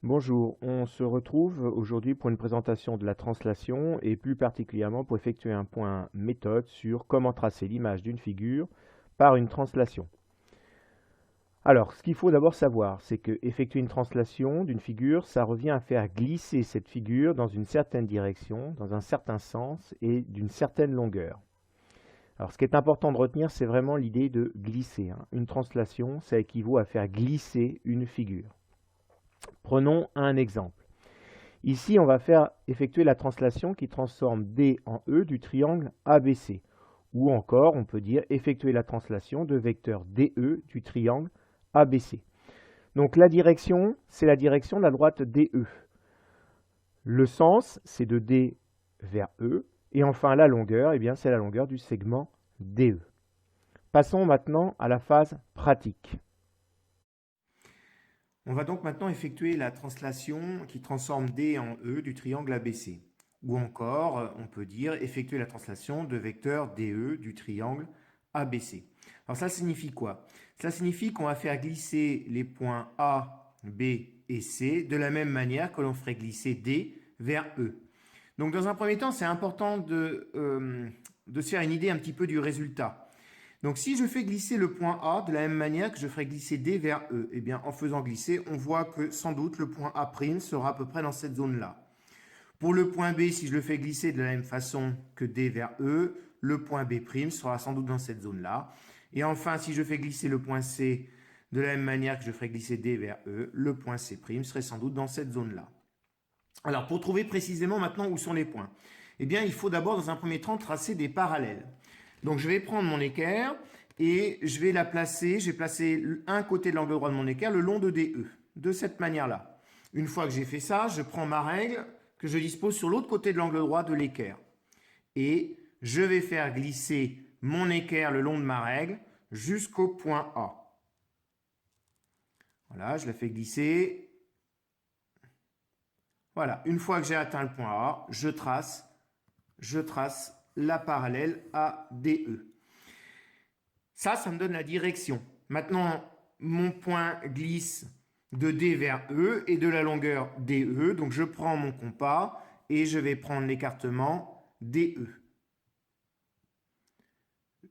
Bonjour, on se retrouve aujourd'hui pour une présentation de la translation et plus particulièrement pour effectuer un point méthode sur comment tracer l'image d'une figure par une translation. Alors, ce qu'il faut d'abord savoir, c'est que effectuer une translation d'une figure, ça revient à faire glisser cette figure dans une certaine direction, dans un certain sens et d'une certaine longueur. Alors, ce qui est important de retenir, c'est vraiment l'idée de glisser, hein. Une translation, ça équivaut à faire glisser une figure. Prenons un exemple. Ici, on va effectuer la translation qui transforme D en E du triangle ABC. Ou encore, on peut dire effectuer la translation de vecteur DE du triangle ABC. Donc la direction, c'est la direction de la droite DE. Le sens, c'est de D vers E. Et enfin, la longueur, eh bien, c'est la longueur du segment DE. Passons maintenant à la phase pratique. On va donc maintenant effectuer la translation qui transforme D en E du triangle ABC. Ou encore, on peut dire effectuer la translation de vecteur DE du triangle ABC. Alors ça signifie quoi? Ça signifie qu'on va faire glisser les points A, B et C de la même manière que l'on ferait glisser D vers E. Donc dans un premier temps, c'est important de se faire une idée un petit peu du résultat. Donc si je fais glisser le point A de la même manière que je ferai glisser D vers E, eh bien en faisant glisser, on voit que sans doute le point A' sera à peu près dans cette zone-là. Pour le point B, si je le fais glisser de la même façon que D vers E, le point B' sera sans doute dans cette zone-là. Et enfin, si je fais glisser le point C de la même manière que je ferai glisser D vers E, le point C' serait sans doute dans cette zone-là. Alors pour trouver précisément maintenant où sont les points, eh bien il faut d'abord dans un premier temps tracer des parallèles. Donc je vais prendre mon équerre et je vais la placer, j'ai placé un côté de l'angle droit de mon équerre le long de DE, de cette manière-là. Une fois que j'ai fait ça, je prends ma règle que je dispose sur l'autre côté de l'angle droit de l'équerre. Et je vais faire glisser mon équerre le long de ma règle jusqu'au point A. Voilà, je la fais glisser. Voilà, une fois que j'ai atteint le point A, je trace la parallèle à DE. Ça me donne la direction. Maintenant, mon point glisse de D vers E et de la longueur DE. Donc, je prends mon compas et je vais prendre l'écartement DE.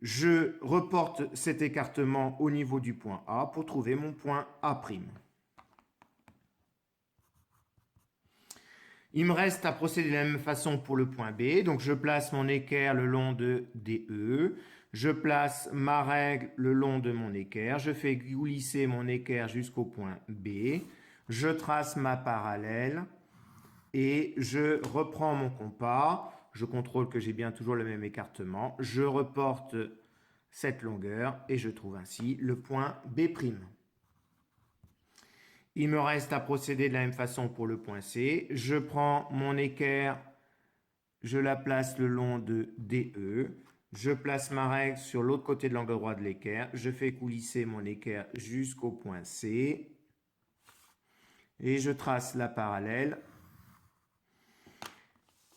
Je reporte cet écartement au niveau du point A pour trouver mon point A'. Il me reste à procéder de la même façon pour le point B. Donc, je place mon équerre le long de DE. Je place ma règle le long de mon équerre. Je fais glisser mon équerre jusqu'au point B. Je trace ma parallèle et je reprends mon compas. Je contrôle que j'ai bien toujours le même écartement. Je reporte cette longueur et je trouve ainsi le point B'. Il me reste à procéder de la même façon pour le point C. Je prends mon équerre, je la place le long de DE. Je place ma règle sur l'autre côté de l'angle droit de l'équerre. Je fais coulisser mon équerre jusqu'au point C. Et je trace la parallèle.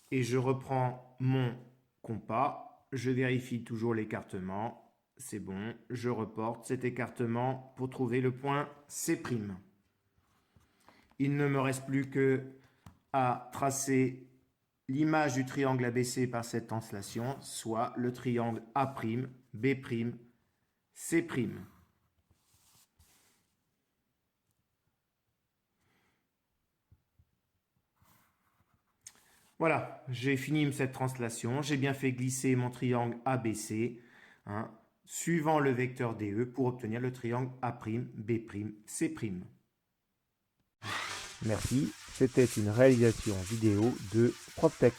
Et je reprends mon compas. Je vérifie toujours l'écartement. C'est bon. Je reporte cet écartement pour trouver le point C'. Il ne me reste plus que à tracer l'image du triangle ABC par cette translation, soit le triangle A', B', C'. Voilà, j'ai fini cette translation. J'ai bien fait glisser mon triangle ABC, hein, suivant le vecteur DE pour obtenir le triangle A', B', C'. Merci, c'était une réalisation vidéo de ProfTex.